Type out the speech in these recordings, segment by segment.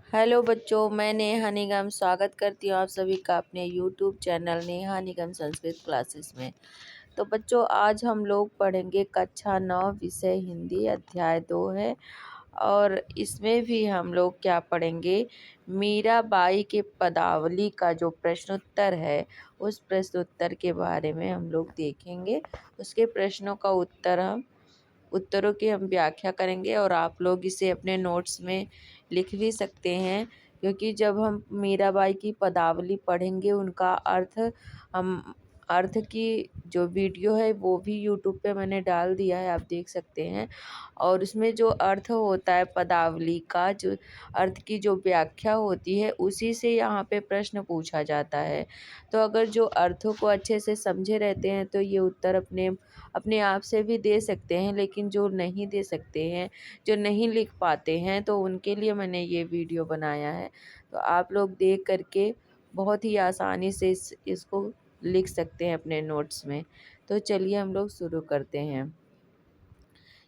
Hello बच्चों, मैं नेहा निगम स्वागत करती हूँ आप सभी का अपने यूट्यूब चैनल नेहा निगम संस्कृत क्लासेस में। तो बच्चों, आज हम लोग पढ़ेंगे कक्षा 9 विषय हिंदी अध्याय 2 है। और इसमें भी हम लोग क्या पढ़ेंगे, मीराबाई के पदावली का जो प्रश्नोत्तर है उस प्रश्नोत्तर के बारे में हम लोग देखेंगे। उसके प्रश्नों का उत्तरों की हम व्याख्या करेंगे और आप लोग इसे अपने नोट्स में लिख भी सकते हैं, क्योंकि जब हम मीराबाई की पदावली पढ़ेंगे उनका अर्थ की जो वीडियो है वो भी यूट्यूब पे मैंने डाल दिया है, आप देख सकते हैं। और उसमें जो अर्थ होता है पदावली का, जो अर्थ की जो व्याख्या होती है उसी से यहाँ पे प्रश्न पूछा जाता है। तो अगर जो अर्थों को अच्छे से समझे रहते हैं तो ये उत्तर अपने अपने आप से भी दे सकते हैं, लेकिन जो नहीं दे सकते हैं, जो नहीं लिख पाते हैं, तो उनके लिए मैंने ये वीडियो बनाया है। तो आप लोग देख करके बहुत ही आसानी से इसको लिख सकते हैं अपने नोट्स में। तो चलिए हम लोग शुरू करते हैं।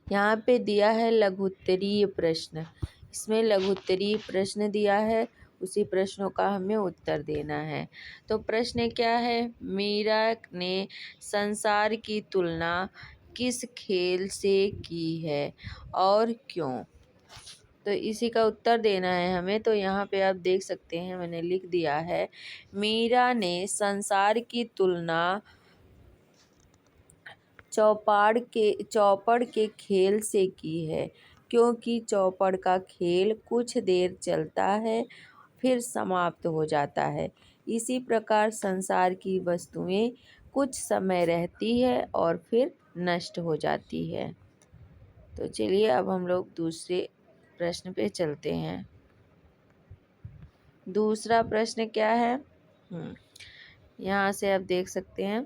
यहाँ पे दिया है लघुत्तरीय प्रश्न। इसमें लघुत्तरीय प्रश्न दिया है, उसी प्रश्नों का हमें उत्तर देना है। तो प्रश्न क्या है, मीरा ने संसार की तुलना किस खेल से की है और क्यों। तो इसी का उत्तर देना है हमें। तो यहाँ पे आप देख सकते हैं, मैंने लिख दिया है, मीरा ने संसार की तुलना चौपड़ के खेल से की है, क्योंकि चौपड़ का खेल कुछ देर चलता है फिर समाप्त हो जाता है। इसी प्रकार संसार की वस्तुएं कुछ समय रहती है और फिर नष्ट हो जाती है। तो चलिए अब हम लोग दूसरे प्रश्न पे चलते हैं। दूसरा प्रश्न क्या है, यहाँ से आप देख सकते हैं।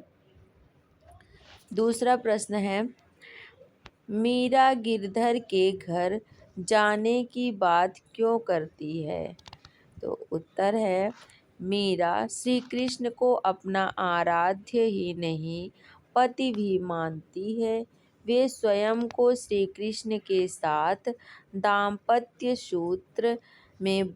दूसरा प्रश्न है, मीरा गिरधर के घर जाने की बात क्यों करती है। तो उत्तर है, मीरा श्री कृष्ण को अपना आराध्य ही नहीं पति भी मानती है। वे स्वयं को श्री कृष्ण के साथ दाम्पत्य सूत्र में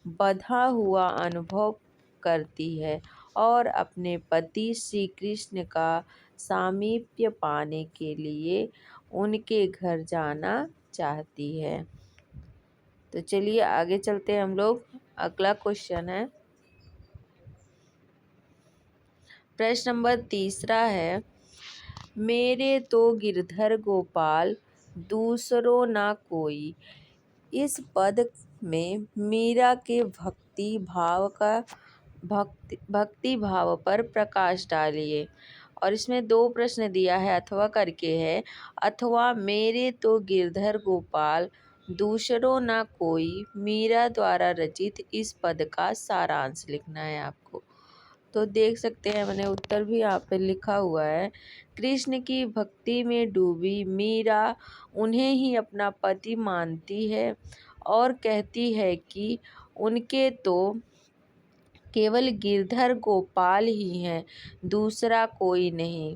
बंधा हुआ अनुभव करती है और अपने पति श्री कृष्ण का सामीप्य पाने के लिए उनके घर जाना चाहती है। तो चलिए आगे चलते हैं हम लोग। अगला क्वेश्चन है, प्रश्न नंबर तीसरा है, मेरे तो गिरधर गोपाल दूसरो ना कोई। इस पद में मीरा के भक्ति भाव पर प्रकाश डालिए। और इसमें दो प्रश्न दिया है, अथवा करके है। अथवा मेरे तो गिरधर गोपाल दूसरो ना कोई मीरा द्वारा रचित इस पद का सारांश लिखना है आपको। तो देख सकते हैं, मैंने उत्तर भी यहाँ पे लिखा हुआ है। कृष्ण की भक्ति में डूबी मीरा उन्हें ही अपना पति मानती है और कहती है कि उनके तो केवल गिरधर गोपाल ही हैं, दूसरा कोई नहीं।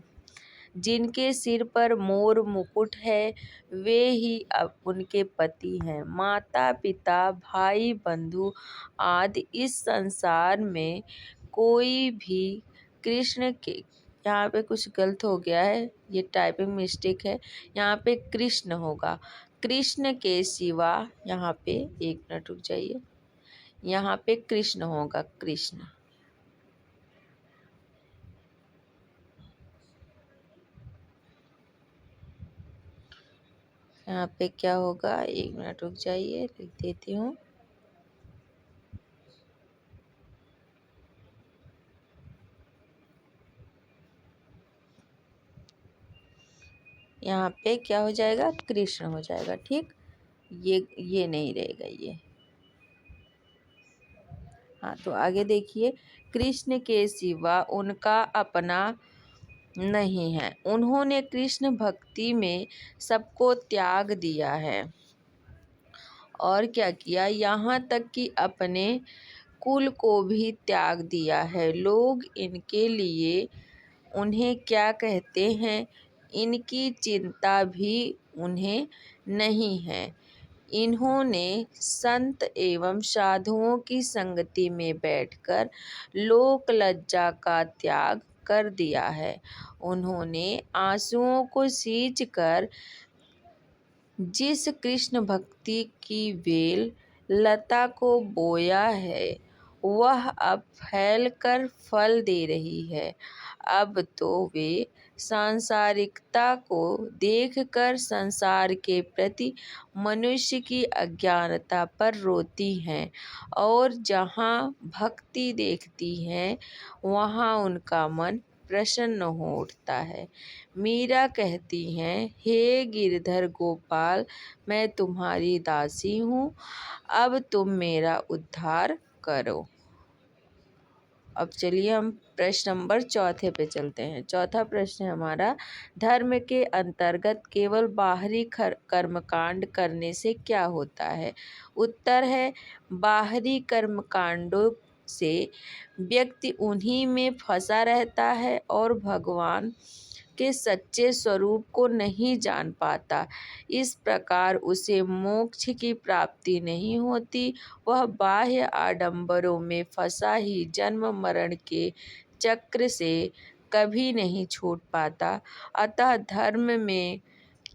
जिनके सिर पर मोर मुकुट है वे ही अब उनके पति हैं। माता पिता भाई बंधु आदि इस संसार में कोई भी कृष्ण के, यहाँ पे कुछ गलत हो गया है, ये टाइपिंग मिस्टेक है, यहाँ पे कृष्ण होगा। कृष्ण के सिवा, यहाँ पे एक मिनट रुक जाइए, यहाँ पे कृष्ण होगा, कृष्ण। यहाँ पे क्या होगा, एक मिनट रुक जाइए, लिख देती हूँ। यहाँ पे क्या हो जाएगा, कृष्ण हो जाएगा, ठीक। ये नहीं रहेगा ये। हाँ, तो आगे देखिए, कृष्ण के सिवा उनका अपना नहीं है। उन्होंने कृष्ण भक्ति में सबको त्याग दिया है और क्या किया, यहाँ तक कि अपने कुल को भी त्याग दिया है। लोग इनके लिए उन्हें क्या कहते हैं, इनकी चिंता भी उन्हें नहीं है। इन्होंने संत एवं साधुओं की संगति में बैठकर लोक लज्जा का त्याग कर दिया है। उन्होंने आंसुओं को सींचकर जिस कृष्ण भक्ति की बेल लता को बोया है वह अब फैलकर फल दे रही है। अब तो वे सांसारिकता को देखकर संसार के प्रति मनुष्य की अज्ञानता पर रोती हैं और जहाँ भक्ति देखती हैं वहाँ उनका मन प्रसन्न हो उठता है। मीरा कहती हैं, हे गिरधर गोपाल, मैं तुम्हारी दासी हूँ, अब तुम मेरा उद्धार करो। अब चलिए हम प्रश्न नंबर चौथे पे चलते हैं। चौथा प्रश्न है हमारा, धर्म के अंतर्गत केवल बाहरी कर्मकांड करने से क्या होता है? उत्तर है, बाहरी कर्मकांडों से व्यक्ति उन्हीं में फंसा रहता है और भगवान के सच्चे स्वरूप को नहीं जान पाता। इस प्रकार उसे मोक्ष की प्राप्ति नहीं होती। वह बाह्य आडंबरों में फंसा ही जन्म मरण के चक्र से कभी नहीं छूट पाता। अतः धर्म में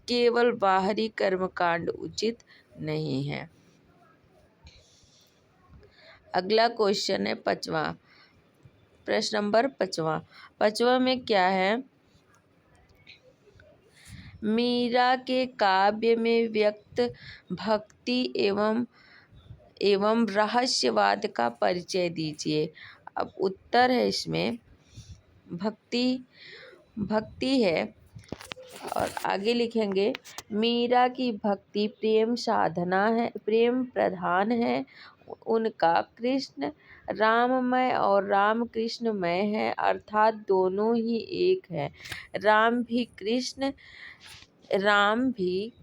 केवल बाहरी कर्मकांड उचित नहीं है। अगला क्वेश्चन है पांचवा, प्रश्न नंबर पांचवा में क्या है? मीरा के काव्य में व्यक्त भक्ति एवं रहस्यवाद का परिचय दीजिए। अब उत्तर है इसमें भक्ति है और आगे लिखेंगे, मीरा की भक्ति प्रेम साधना है, प्रेम प्रधान है। उनका कृष्ण राममय और राम कृष्णमय है, अर्थात दोनों ही एक है। राम भी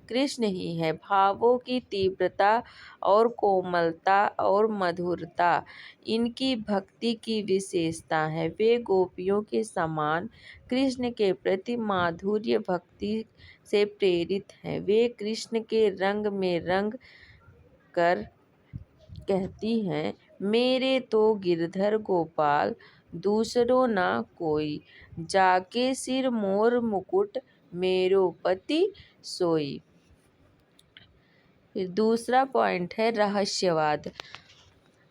कृष्ण ही है। भावों की तीव्रता और कोमलता और मधुरता इनकी भक्ति की विशेषता है। वे गोपियों के समान कृष्ण के प्रति माधुर्य भक्ति से प्रेरित हैं। वे कृष्ण के रंग में रंग कर कहती हैं, मेरे तो गिरधर गोपाल दूसरो ना कोई, जाके सिर मोर मुकुट मेरो पति सोई। फिर दूसरा पॉइंट है रहस्यवाद।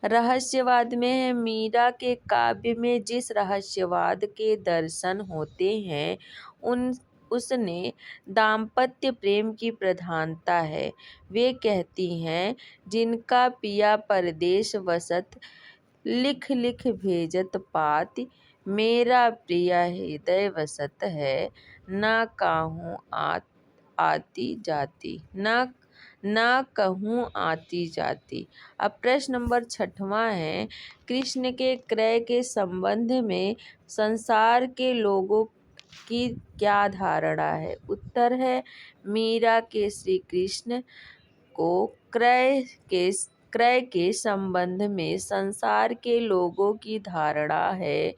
रहस्यवाद में है, मीरा के काव्य में जिस रहस्यवाद के दर्शन होते हैं उसने दाम्पत्य प्रेम की प्रधानता है। वे कहती हैं, जिनका पिया परदेश वसत, लिख लिख भेजत पाती, मेरा प्रिया हृदय वसत है, ना काहूँ आती जाती, ना कहूँ आती जाती। अब प्रश्न नंबर छठवां है, कृष्ण के क्रय के संबंध में संसार के लोगों की क्या धारणा है? उत्तर है, मीरा के श्री कृष्ण को क्रय के संबंध में संसार के लोगों की धारणा है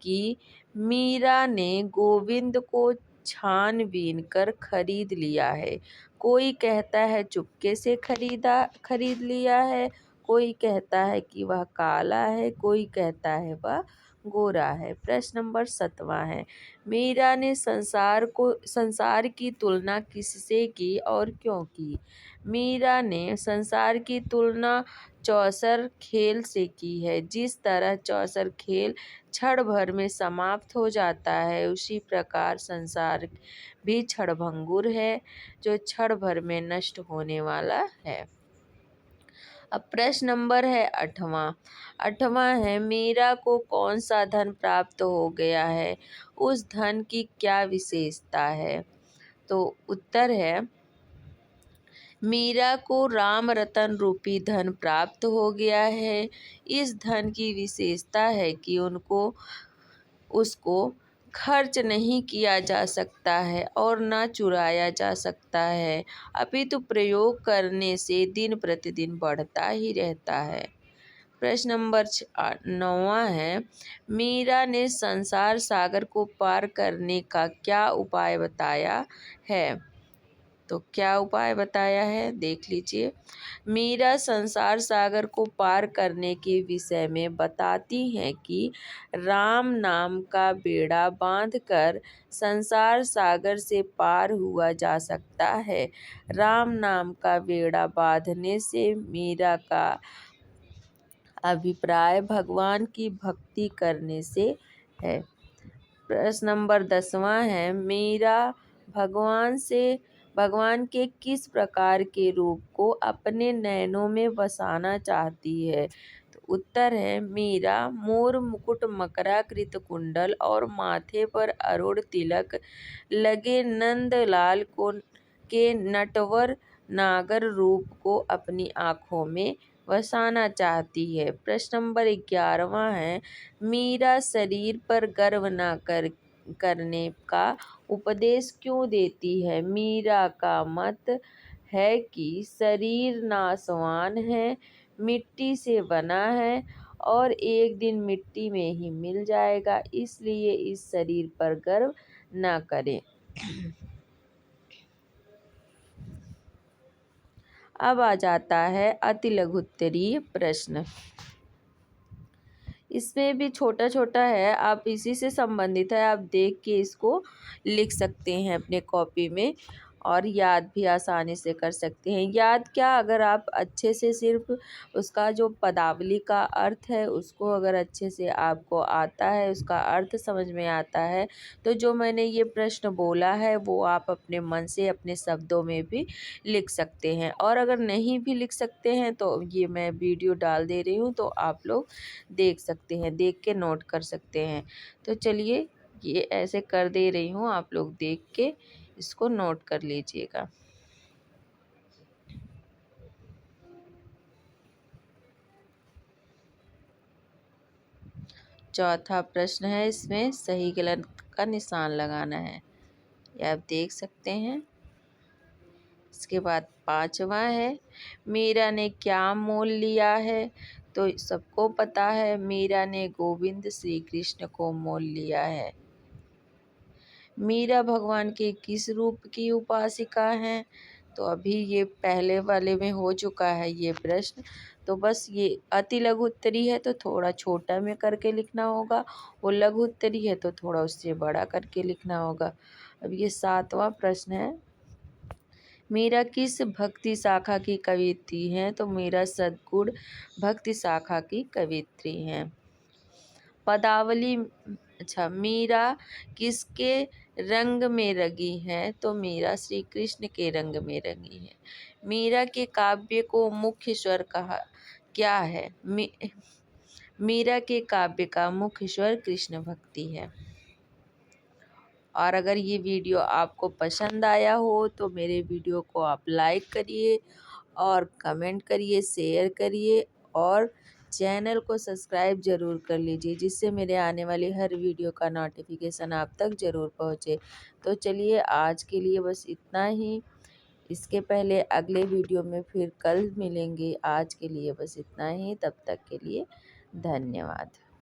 कि मीरा ने गोविंद को छानबीन कर खरीद लिया है। कोई कहता है चुपके से खरीद लिया है, कोई कहता है कि वह काला है, कोई कहता है वह गोरा है। प्रश्न नंबर 7वां है, मीरा ने संसार की तुलना किससे की और क्यों की? मीरा ने संसार की तुलना चौसर खेल से की है। जिस तरह चौसर खेल क्षण भर में समाप्त हो जाता है, उसी प्रकार संसार भी क्षणभंगुर है, जो क्षण भर में नष्ट होने वाला है। अब प्रश्न नंबर है 8वां है, मीरा को कौन सा धन प्राप्त हो गया है? उस धन की क्या विशेषता है? तो उत्तर है, मीरा को राम रतन रूपी धन प्राप्त हो गया है। इस धन की विशेषता है कि उसको खर्च नहीं किया जा सकता है और न चुराया जा सकता है, अपितु प्रयोग करने से दिन प्रतिदिन बढ़ता ही रहता है। प्रश्न नंबर 9वां है, मीरा ने संसार सागर को पार करने का क्या उपाय बताया है? तो क्या उपाय बताया है देख लीजिए। मीरा संसार सागर को पार करने के विषय में बताती हैं कि राम नाम का बेड़ा बांधकर संसार सागर से पार हुआ जा सकता है। राम नाम का बेड़ा बांधने से मीरा का अभिप्राय भगवान की भक्ति करने से है। प्रश्न नंबर 10वां है, मीरा भगवान के किस प्रकार के रूप को अपने नयनों में बसाना चाहती है। तो उत्तर है, मीरा मोर मुकुट मकराकृत कुंडल और माथे पर अरुण तिलक लगे नंदलाल को के नटवर नागर रूप को अपनी आँखों में बसाना चाहती है। प्रश्न नंबर 11वां है, मीरा शरीर पर गर्व न करने का उपदेश क्यों देती है। मीरा का मत है कि शरीर नाशवान है, मिट्टी से बना है और एक दिन मिट्टी में ही मिल जाएगा, इसलिए इस शरीर पर गर्व न करें। अब आ जाता है अति लघुत्तरीय प्रश्न। इसमें भी छोटा छोटा है, आप इसी से संबंधित है, आप देख के इसको लिख सकते हैं अपने कॉपी में और याद भी आसानी से कर सकते हैं। याद क्या, अगर आप अच्छे से सिर्फ उसका जो पदावली का अर्थ है उसको अगर अच्छे से आपको आता है, उसका अर्थ समझ में आता है, तो जो मैंने ये प्रश्न बोला है वो आप अपने मन से अपने शब्दों में भी लिख सकते हैं। और अगर नहीं भी लिख सकते हैं तो ये मैं वीडियो डाल दे रही हूँ, तो आप लोग देख सकते हैं, देख के नोट कर सकते हैं। तो चलिए ये ऐसे कर दे रही हूँ, आप लोग देख के इसको नोट कर लीजिएगा। चौथा प्रश्न है, इसमें सही गलत का निशान लगाना है, ये आप देख सकते हैं। इसके बाद 5वां है, मीरा ने क्या मोल लिया है। तो सबको पता है, मीरा ने गोविंद श्री कृष्ण को मोल लिया है। मीरा भगवान के किस रूप की उपासिका हैं। तो अभी ये पहले वाले में हो चुका है ये प्रश्न, तो बस ये अति लघु उत्तरी है तो थोड़ा छोटा में करके लिखना होगा, वो लघु उत्तरी है तो थोड़ा उससे बड़ा करके लिखना होगा। अब ये 7वां प्रश्न है, मीरा किस भक्ति शाखा की कवियत्री हैं। तो मीरा सद्गुण भक्ति शाखा की कवियत्री हैं। पदावली, अच्छा, मीरा किसके रंग में रंगी है। तो मीरा श्री कृष्ण के रंग में रंगी है। मीरा के काव्य को मुख्य स्वर कहा क्या है। मीरा के काव्य का मुख्य स्वर कृष्ण भक्ति है। और अगर ये वीडियो आपको पसंद आया हो तो मेरे वीडियो को आप लाइक करिए और कमेंट करिए, शेयर करिए और चैनल को सब्सक्राइब ज़रूर कर लीजिए, जिससे मेरे आने वाली हर वीडियो का नोटिफिकेशन आप तक ज़रूर पहुँचे। तो चलिए आज के लिए बस इतना ही, इसके पहले अगले वीडियो में फिर कल मिलेंगे। आज के लिए बस इतना ही, तब तक के लिए धन्यवाद।